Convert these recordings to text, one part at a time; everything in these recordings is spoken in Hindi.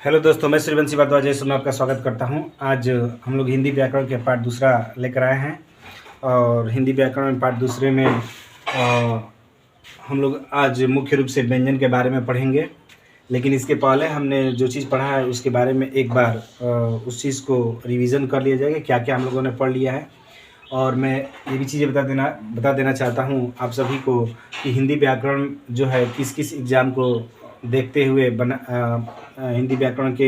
हेलो दोस्तों, मैं सूर्यवंशी भारद्वाज में आपका स्वागत करता हूं। आज हम लोग हिंदी व्याकरण के पार्ट दूसरा लेकर आए हैं और हिंदी व्याकरण में पार्ट दूसरे में हम लोग आज मुख्य रूप से व्यंजन के बारे में पढ़ेंगे। लेकिन इसके पहले हमने जो चीज़ पढ़ा है उसके बारे में एक बार उस चीज़ को रिवीजन कर लिया जाएगा, क्या क्या हम लोगों ने पढ़ लिया है। और मैं ये भी चीज़ें बता देना चाहता हूँ आप सभी को कि हिंदी व्याकरण जो है किस किस एग्ज़ाम को देखते हुए हिंदी व्याकरण के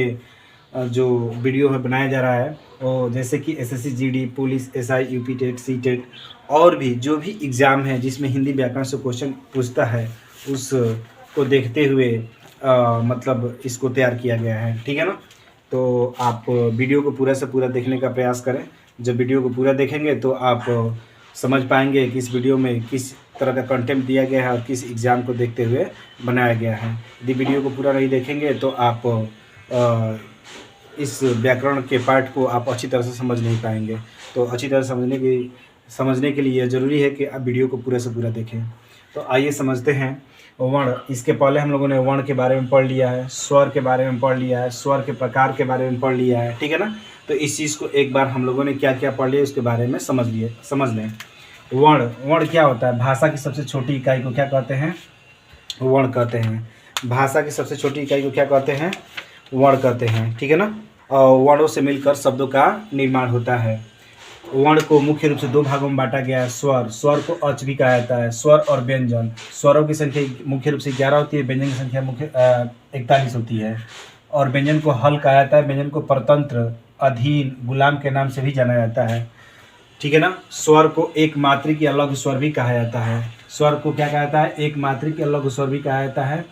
जो वीडियो है बनाया जा रहा है, वो जैसे कि SSC GD, police, SI, UP TET, C TET और भी जो भी एग्ज़ाम है जिसमें हिंदी व्याकरण से क्वेश्चन पूछता है उस को देखते हुए मतलब इसको तैयार किया गया है। ठीक है ना। तो आप वीडियो को पूरा से पूरा देखने का प्रयास करें। जब वीडियो को पूरा देखेंगे तो आप समझ पाएंगे कि इस वीडियो में किस तरह का कंटेंट दिया गया है और किस एग्ज़ाम को देखते हुए बनाया गया है। यदि वीडियो को पूरा नहीं देखेंगे तो आप इस व्याकरण के पार्ट को आप अच्छी तरह से समझ नहीं पाएंगे। तो अच्छी तरह समझने के लिए ज़रूरी है कि आप वीडियो को पूरे से पूरा देखें। तो आइए समझते हैं वर्ण। इसके पहले हम लोगों ने वर्ण के बारे में पढ़ लिया है, स्वर के बारे में पढ़ लिया है, स्वर के प्रकार के बारे में पढ़ लिया है। ठीक है ना। तो इस चीज़ को एक बार हम लोगों ने क्या क्या पढ़ लिया उसके बारे में समझ लें। वर्ण क्या होता है? भाषा की सबसे छोटी इकाई को क्या कहते हैं? वर्ण कहते हैं। भाषा की सबसे छोटी इकाई को क्या कहते हैं? वर्ण कहते हैं। ठीक है ना। और वर्णों से मिलकर शब्दों का निर्माण होता है। वर्ण को मुख्य रूप से दो भागों में बांटा गया है। स्वर को अच भी कहा जाता है। स्वर और व्यंजन। स्वरों की संख्या मुख्य रूप से 11 होती है, व्यंजन की संख्या मुख्य 41 होती है। और व्यंजन को हल कहा जाता है। व्यंजन को परतंत्र, अधीन, गुलाम के नाम से भी जाना जाता है। ठीक है ना। स्वर को एक मात्रिक या लघु स्वर भी कहा जाता है। स्वर को क्या कहा जाता है? एक मात्रिक या लघु स्वर भी कहा जाता है।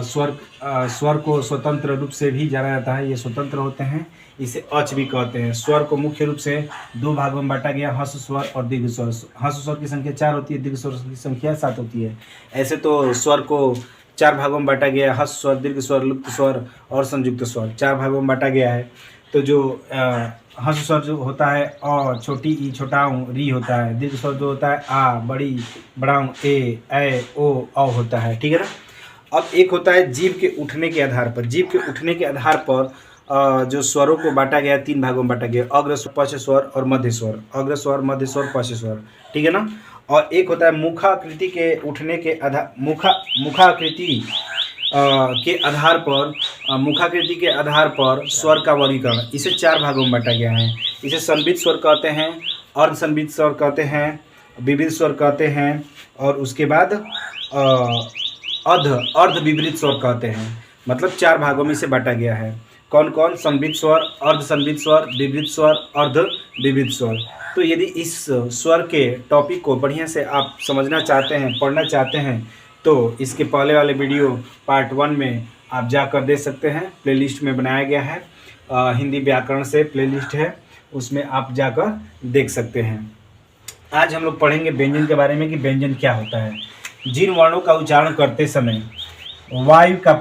स्वर को स्वतंत्र रूप से भी जाना जाता है, ये स्वतंत्र होते हैं, इसे अच भी कहते हैं। स्वर को मुख्य रूप से दो भागों में बांटा गया, हर्ष स्वर और दीर्घ स्वर। हर्ष स्वर की संख्या 4 होती है, दीर्घ स्वर की संख्या 7 होती है। ऐसे तो स्वर को 4 भागों में बांटा गया, हर्ष स्वर, दीर्घ स्वर, लुप्त स्वर और संयुक्त स्वर 4 भागों में बांटा गया है। तो जो हर्ष स्वर जो होता है अ, छोटी ई, छोटा ऊ, री होता है। दीर्घ स्वर जो होता है आ, बड़ी, बड़ा ऊ, ए, ओ, औ होता है। ठीक है ना। अब एक होता है जीभ के उठने के आधार पर। जीभ के उठने के आधार पर जो स्वरों को बांटा गया 3 भागों में बांटा गया, अग्र स्वर, पश्च स्वर और मध्य स्वर। अग्र स्वर, मध्य स्वर, पश्च स्वर। ठीक है ना। और एक होता है मुखाकृति के उठने के आधार मुखाकृति के आधार पर स्वर का वर्गीकरण। इसे 4 भागों में बांटा गया है। इसे संबित स्वर कहते हैं, अर्ध संबित स्वर कहते हैं, विविध स्वर कहते हैं और उसके बाद अर्ध विपरीत स्वर कहते हैं। मतलब 4 भागों में इसे बांटा गया है। कौन कौन? संबित स्वर, अर्ध संबित स्वर, विपरीत स्वर, अर्ध विपरीत स्वर। तो यदि इस स्वर के टॉपिक को बढ़िया से आप समझना चाहते हैं, पढ़ना चाहते हैं, तो इसके पहले वाले वीडियो पार्ट 1 में आप जाकर देख सकते हैं। प्लेलिस्ट में बनाया गया है, हिंदी व्याकरण से प्लेलिस्ट है, उसमें आप जाकर देख सकते हैं। आज हम लोग पढ़ेंगे व्यंजन के बारे में कि व्यंजन क्या होता है। जिन वर्णों का उच्चारण करते समय वायु का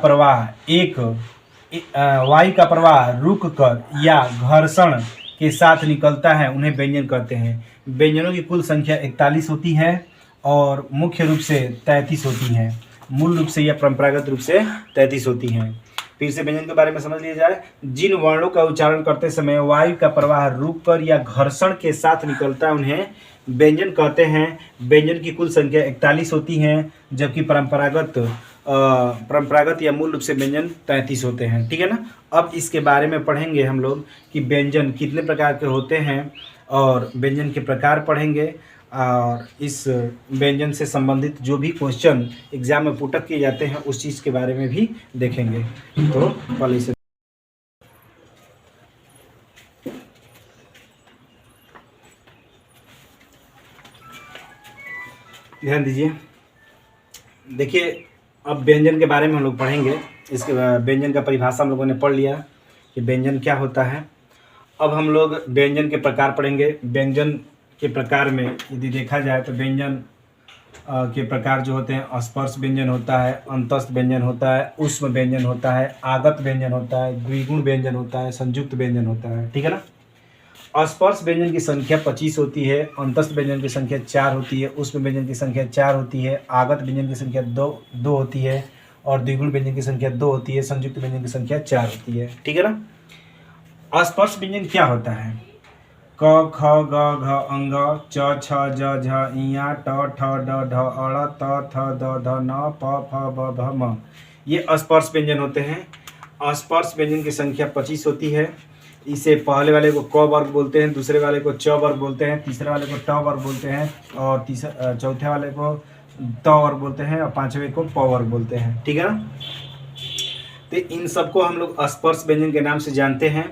प्रवाह रुक कर या घर्षण के साथ निकलता है उन्हें व्यंजन कहते हैं। व्यंजनों की कुल संख्या 41 होती है और मुख्य रूप से 33 होती हैं। मूल रूप से या परंपरागत रूप से 33 होती हैं। फिर से व्यंजन के बारे में समझ लिया जाए। जिन वर्णों का उच्चारण करते समय वायु का प्रवाह रुक कर या घर्षण के साथ निकलता है उन्हें व्यंजन कहते हैं। व्यंजन की कुल संख्या 41 होती हैं, जबकि परंपरागत या मूल रूप से व्यंजन 33 होते हैं। ठीक है ना। अब इसके बारे में पढ़ेंगे हम लोग कि व्यंजन कितने प्रकार के होते हैं और व्यंजन के प्रकार पढ़ेंगे और इस व्यंजन से संबंधित जो भी क्वेश्चन एग्जाम में पुटअप किए जाते हैं उस चीज़ के बारे में भी देखेंगे। तो पहले से ध्यान दीजिए। देखिए, अब व्यंजन के बारे में हम लोग पढ़ेंगे। इसके व्यंजन का परिभाषा हम लोगों ने पढ़ लिया कि व्यंजन क्या होता है। अब हम लोग व्यंजन के प्रकार पढ़ेंगे। व्यंजन के प्रकार में यदि देखा जाए तो व्यंजन के प्रकार जो होते हैं, स्पर्श व्यंजन होता है, अंतस्थ व्यंजन होता है, ऊष्म व्यंजन होता है, आगत व्यंजन होता है, द्विगुण व्यंजन होता है, संयुक्त व्यंजन होता है। ठीक है ना। स्पर्श व्यंजन की संख्या 25 होती है, अंतस्थ व्यंजन की संख्या 4 होती है, ऊष्म व्यंजन की संख्या 4 होती है, आगत व्यंजन की संख्या 2 होती है और द्विगुण व्यंजन की संख्या 2 होती है, संयुक्त व्यंजन की संख्या 4 होती है। ठीक है ना। अस्पर्श व्यंजन क्या होता है? क ख ग घ अंग च छ ज झ इया ट ठ ड ढ अड़ त थ द ध न प फ ब भ म, ये अस्पर्श व्यंजन होते हैं। अस्पर्श व्यंजन की संख्या 25 होती है। इसे पहले वाले को क वर्ग बोलते हैं, दूसरे वाले को च वर्ग बोलते हैं, तीसरे वाले को ट वर्ग बोलते हैं, और चौथे वाले को त वर्ग बोलते हैं, और पांचवें को प वर्ग बोलते हैं। ठीक है ना। तो इन सबको हम लोग अस्पर्श व्यंजन के नाम से जानते हैं।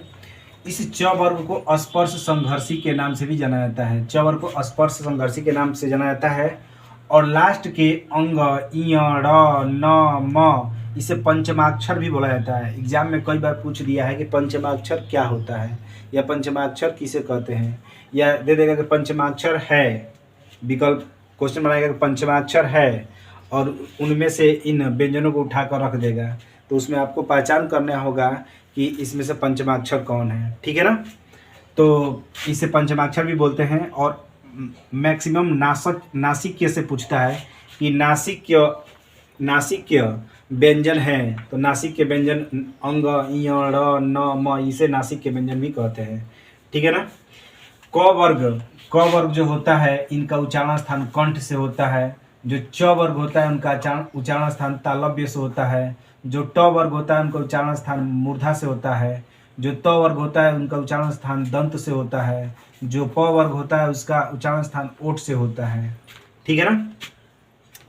इस च वर्ग को अस्पर्श संघर्षी के नाम से भी जाना जाता है। च वर्ग को अस्पर्श संघर्षी के नाम से जाना जाता है। और लास्ट के अंग इ ड़ न म, इसे पंचमाक्षर भी बोला जाता है। एग्जाम में कई बार पूछ दिया है कि पंचमाक्षर क्या होता है, या पंचमाक्षर किसे कहते हैं, या दे देगा कि पंचमाक्षर है, विकल्प क्वेश्चन बनाएगा कि पंचमाक्षर है, और उनमें से इन व्यंजनों को उठाकर रख देगा। तो उसमें आपको पहचान करना होगा कि इसमें से पंचमाक्षर कौन है। ठीक है ना। तो इसे पंचमाक्षर भी बोलते हैं। और मैक्सिमम नासिक्य से पूछता है कि नासिक्य व्यंजन है, तो नासिक्य व्यंजन अंग इ ड़ न म, इसे नासिक्य व्यंजन भी कहते हैं। ठीक है ना। क वर्ग जो होता है, इनका उच्चारण स्थान कंठ से होता है। जो च वर्ग होता है, उनका उच्चारण स्थान तालव्य से होता है। जो ट वर्ग होता है, उनका उच्चारण स्थान मूर्धा से होता है। जो त वर्ग होता है, उनका उच्चारण स्थान दंत से होता है। जो प वर्ग होता है, उसका उच्चारण स्थान ओठ से होता है। ठीक है ना।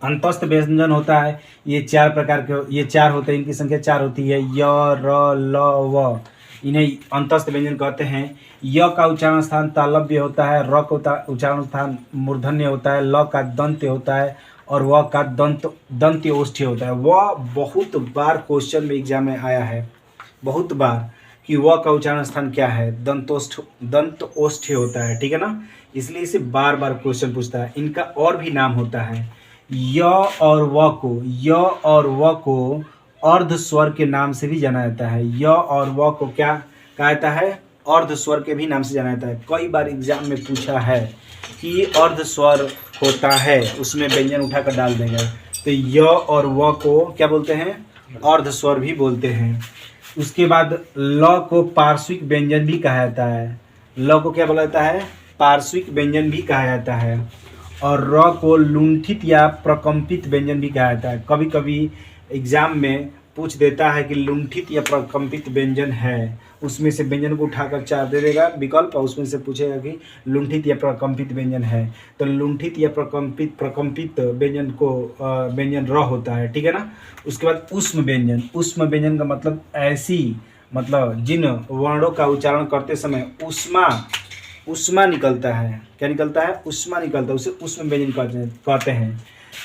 अंतस्थ व्यंजन होता है, ये 4 प्रकार के, ये 4 होते हैं, इनकी संख्या 4 होती है। य र ल व, इन्हें अंतस्थ व्यंजन कहते हैं। य का उच्चारण स्थान तालव्य होता है, र का उच्चारण स्थान मूर्धन्य होता है, ल का दंत्य होता है, और व का दंत्य ओष्ठ्य होता है। वह बहुत बार क्वेश्चन में एग्जाम में आया है, बहुत बार, कि व का उच्चारण स्थान क्या है, दंत ओष्ठ्य होता है। ठीक है ना। इसलिए इसे बार बार क्वेश्चन पूछता है। इनका और भी नाम होता है। य और व को अर्ध स्वर के नाम से भी जाना जाता है। य और व को क्या कहा जाता है? अर्ध स्वर के भी नाम से जाना जाता है। कई बार एग्जाम में पूछा है कि अर्ध स्वर होता है, उसमें व्यंजन उठाकर डाल देंगे। तो य और व को क्या बोलते हैं? अर्ध स्वर भी बोलते हैं। उसके बाद ल को पार्श्विक व्यंजन भी कहा जाता है। ल को क्या बोला जाता है? पार्श्विक व्यंजन भी कहा जाता है। और र को लुंठित या प्रकम्पित व्यंजन भी कहा जाता है। कभी कभी एग्जाम में पूछ देता है कि लुंठित या प्रकम्पित व्यंजन है, उसमें से व्यंजन को उठाकर 4 दे देगा विकल्प, और उसमें से पूछेगा कि लुंठित या प्रकम्पित व्यंजन है। तो लुंठित या प्रकम्पित व्यंजन को व्यंजन र होता है। ठीक है ना। उसके बाद उष्म व्यंजन का मतलब ऐसी, मतलब जिन वर्णों का उच्चारण करते समय उष्मा निकलता है। क्या निकलता है? उष्मा निकलता है, उसे उष्म व्यंजन कहते हैं।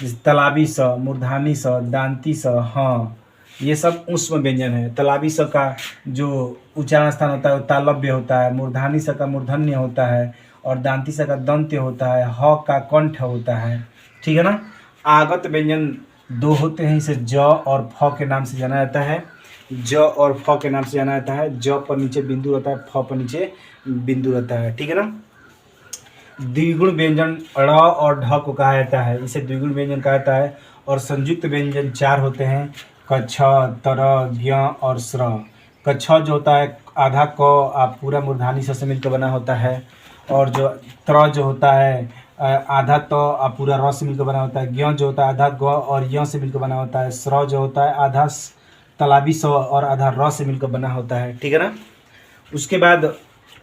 जैसे तलाबी स, मूर्धानी स, दांती स, हाँ, ये सब उष्म व्यंजन है। तलाबी स का जो उच्चारण स्थान होता है वो तालव्य होता है, मूर्धानी स का मूर्धन्य होता है, और दांती स का दंत्य होता है, ह का कंठ होता है। ठीक है ना। आगत व्यंजन 2 होते हैं, इसे ज और फ के नाम से जाना जाता है। ज और फ के नाम से जाना जाता है। ज पर नीचे बिंदु रहता है, फ पर नीचे बिंदु रहता है। ठीक है ना। द्विगुण व्यंजन ड़ और ढ को कहा जाता है, इसे द्विगुण व्यंजन कहा जाता है। और संयुक्त व्यंजन 4 होते हैं, क छ तर ज्ञ और स्र। क छ जो होता है आधा क आप पूरा मूर्धानी स से मिलकर बना होता है, और जो त्र जो होता है आधा त आप पूरा र से मिलकर बना होता है। ज्ञ जो होता है आधा ग और य से मिलकर बना होता है। स्र जो होता है आधा तलाबी स और आधा र से मिलकर बना होता है। ठीक है ना। उसके बाद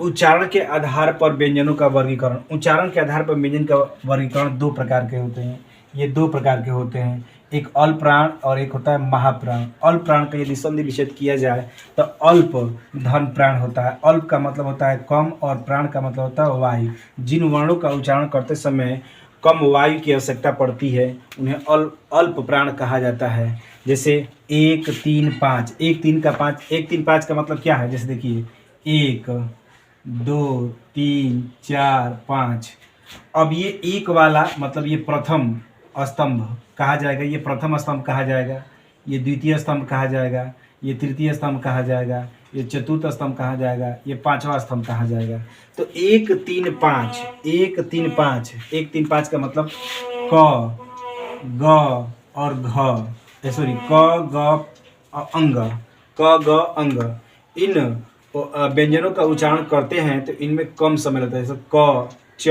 उच्चारण के आधार पर व्यंजनों का वर्गीकरण। उच्चारण के आधार पर व्यंजन का वर्गीकरण 2 प्रकार के होते हैं। ये 2 प्रकार के होते हैं, एक अल्प प्राण और एक होता है महाप्राण। अल्प प्राण का यदि संधि विच्छेद किया जाए तो अल्प धन प्राण होता है। अल्प का मतलब होता है कम, और प्राण का मतलब होता है वायु। जिन वर्णों का उच्चारण करते समय कम वायु की आवश्यकता पड़ती है, उन्हें अल्प प्राण कहा जाता है। जैसे 1 3 5, 1 3 का 5, 1 3 5 का मतलब क्या है? जैसे देखिए 1 2 3 4 5। अब ये एक वाला मतलब ये प्रथम स्तंभ कहा जाएगा, ये प्रथम स्तंभ कहा जाएगा, ये द्वितीय स्तंभ कहा जाएगा, ये तृतीय स्तंभ कहा जाएगा, ये चतुर्थ स्तंभ कहा जाएगा, ये 5वां स्तंभ कहा जाएगा। तो 1 3 5, 1 3 5, 1 3 5 का मतलब क ग और घ। सॉरी क ग अंग, क ग अंग, इन व्यंजनों का उच्चारण करते हैं तो इनमें कम समय लगता है। जैसे क च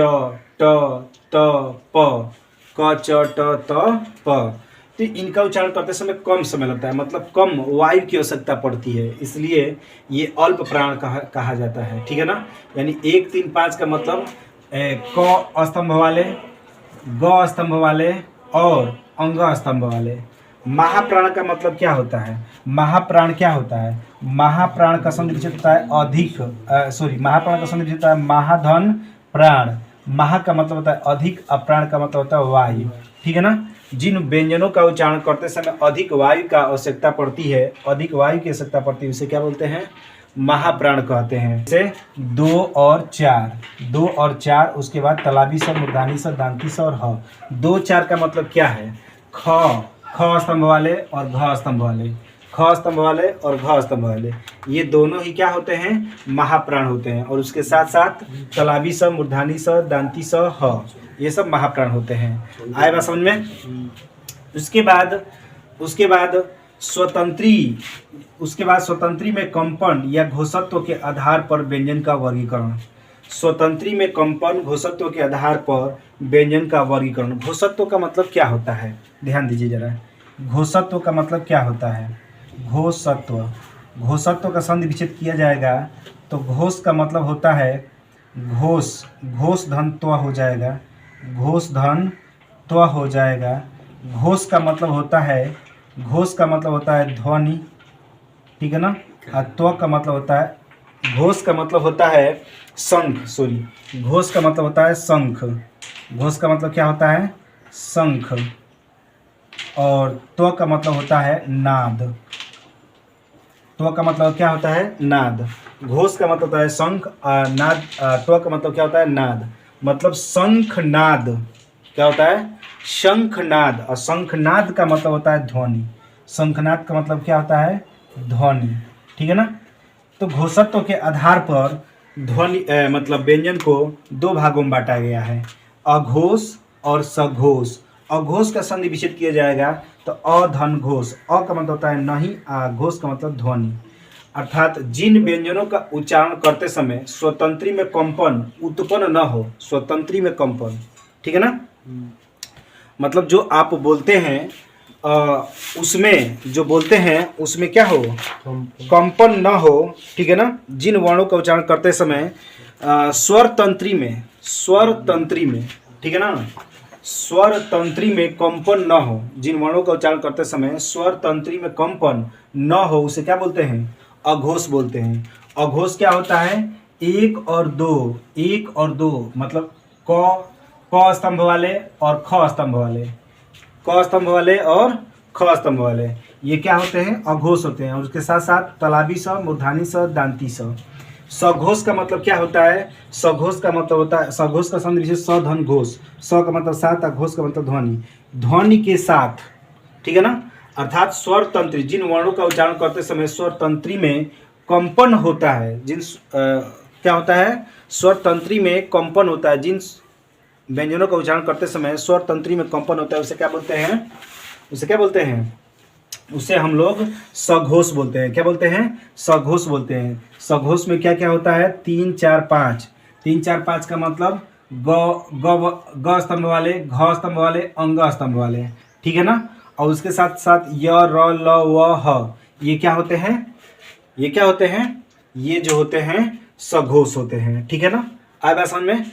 ट त प, क च ट त प, तो इनका उच्चारण करते समय कम समय लगता है, मतलब कम वायु की आवश्यकता पड़ती है, इसलिए ये अल्प प्राण कहा जाता है। ठीक है ना। यानी 1 3 5 का मतलब क स्तंभ वाले, ग स्तंभ वाले और अंग स्तंभ वाले। महाप्राण का मतलब क्या होता है? महाप्राण क्या होता है? महाप्राण का संधि विच्छेद होता है अधिक, महाप्राण का संधि विच्छेद होता है महाधन प्राण। महा का मतलब होता है अधिक, अप्राण का मतलब होता है वायु। ठीक है ना। जिन व्यंजनों का उच्चारण करते समय अधिक वायु का आवश्यकता पड़ती है, अधिक वायु की आवश्यकता पड़ती है, उसे क्या बोलते हैं? महाप्राण कहते हैं। जैसे 2 और 4, 2 और 4, उसके बाद तलाबी स, मूर्धानी स, दांती स और ह। 2 4 का मतलब क्या है? ख स्तंभ वाले और घ स्तंभ वाले, ख स्तंभ वाले और घ स्तंभ वाले, ये दोनों ही क्या होते हैं? महाप्राण होते हैं। और उसके साथ साथ तलाबी स, मूर्धानी स, दांती स, ह, ये सब महाप्राण होते हैं। आए बात समझ में? उसके बाद स्वतंत्री, स्वतंत्री में कंपन या घोषत्व के आधार पर व्यंजन का वर्गीकरण। स्वतंत्री में कंपन घोषत्व के आधार पर व्यंजन का वर्गीकरण। घोषत्व का मतलब क्या होता है? ध्यान दीजिए जरा। घोषत्व का मतलब क्या होता है? घोषत्व का संधि विच्छेद किया जाएगा तो घोष का मतलब होता है घोष धन त्व हो जाएगा, घोष धन त्व हो जाएगा। घोष का मतलब होता है ध्वनि। ठीक है ना। और त्व का मतलब होता है, घोष का मतलब होता है शंख, घोष का मतलब होता है शंख। घोष का मतलब क्या होता है? शंख। और त्व का मतलब होता है नाद। त्व का मतलब क्या होता है? नाद। घोष का मतलब होता है शंख, नाद, त्व का मतलब क्या होता है? नाद। मतलब शंख नाद क्या होता है? शंखनाद। और शंखनाद का मतलब होता है ध्वनि। शंखनाद का मतलब क्या होता है? ध्वनि। ठीक है ना। तो घोषत्व के आधार पर ध्वनि मतलब व्यंजन को 2 भागों में बांटा गया है, अघोष और सघोष। अघोष का संधि विच्छेद किया जाएगा तो अधन घोष। अ का मतलब होता है नहीं, घोष का मतलब ध्वनि। अर्थात जिन व्यंजनों का उच्चारण करते समय स्वतंत्री में कंपन उत्पन्न न हो, स्वतंत्री में कंपन। ठीक है ना। मतलब जो आप बोलते हैं उसमें जो बोलते हैं उसमें क्या हो? कंपन न हो। ठीक है ना। जिन वर्णों का उच्चारण करते समय स्वर तंत्री में, ठीक है ना, स्वर तंत्री में कंपन न हो, जिन वर्णों का उच्चारण करते समय स्वर तंत्री में कंपन न हो, उसे क्या बोलते हैं? अघोष बोलते हैं। अघोष क्या होता है? 1 और 2, मतलब क स्तंभ वाले और ख स्तंभ वाले, क स्तंभ वाले और ख स्तंभ वाले, ये क्या होते हैं? अघोष होते हैं। और उसके साथ साथ तलाबी स, मूर्धानी स, दांती स। सघोष का मतलब क्या होता है? सघोष का मतलब होता है, सघोष का संधि विच्छेद स धन घोष। स का मतलब साथ, घोष का मतलब ध्वनि, ध्वनि के साथ। ठीक है ना। अर्थात स्वर तंत्री, जिन वर्णों का उच्चारण करते समय स्वर तंत्री में कंपन होता है, क्या होता है? स्वर तंत्री में कंपन होता है, जिन व्यंजनों का उच्चारण करते समय स्वर तंत्री में कंपन होता है, उसे क्या बोलते हैं? उसे हम लोग सघोष बोलते हैं। क्या बोलते हैं? सघोष बोलते हैं। सघोष में क्या क्या होता है? 3 4 5। 3 4 5 का मतलब ग स्तंभ वाले, घ स्तंभ वाले, अंग स्तंभ वाले। ठीक है ना। और उसके साथ साथ य, र, ल, व, ह, ये क्या होते हैं? ये जो होते हैं सघोष होते हैं। ठीक है ना। आए बात समझ में?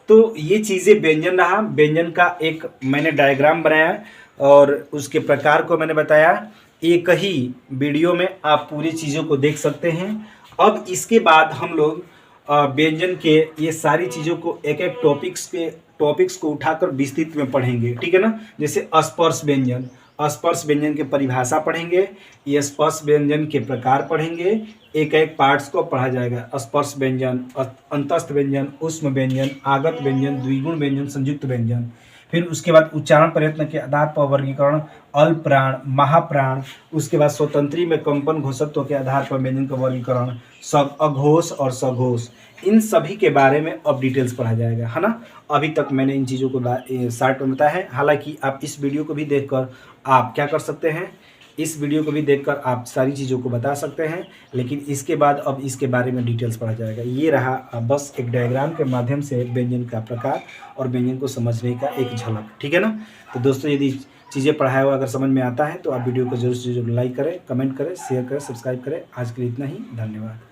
तो ये चीज़ें व्यंजन रहा। व्यंजन का एक मैंने डायग्राम बनाया और उसके प्रकार को मैंने बताया। एक ही वीडियो में आप पूरी चीज़ों को देख सकते हैं। अब इसके बाद हम लोग व्यंजन के ये सारी चीज़ों को एक एक टॉपिक्स को उठाकर विस्तृत में पढ़ेंगे। ठीक है ना। जैसे स्पर्श व्यंजन की परिभाषा पढ़ेंगे, ये स्पर्श व्यंजन के प्रकार पढ़ेंगे, एक एक पार्ट्स को पढ़ा जाएगा। स्पर्श व्यंजन, अंतस्थ व्यंजन, ऊष्म व्यंजन, आगत व्यंजन, द्विगुण व्यंजन, संयुक्त व्यंजन। फिर उसके बाद उच्चारण प्रयत्न के आधार पर वर्गीकरण, अल्प प्राण, महाप्राण। उसके बाद स्वतंत्री में कंपन घोषत्व के आधार पर व्यंजन का वर्गीकरण, सब अघोष और सघोष, इन सभी के बारे में अब डिटेल्स पढ़ा जाएगा, है ना। अभी तक मैंने इन चीज़ों को शार्ट में बताया है। हालांकि आप इस वीडियो को भी देखकर आप क्या कर सकते हैं, इस वीडियो को भी देखकर आप सारी चीज़ों को बता सकते हैं, लेकिन इसके बाद अब इसके बारे में डिटेल्स पढ़ा जाएगा। ये रहा बस एक डायग्राम के माध्यम से व्यंजन का प्रकार और व्यंजन को समझने का एक झलक, ठीक है ना। तो दोस्तों यदि चीज़ें पढ़ाया हुआ अगर समझ में आता है तो आप वीडियो को जरूर से जरूर लाइक करें, कमेंट करें, शेयर करें, सब्सक्राइब करें। आज के लिए इतना ही, धन्यवाद।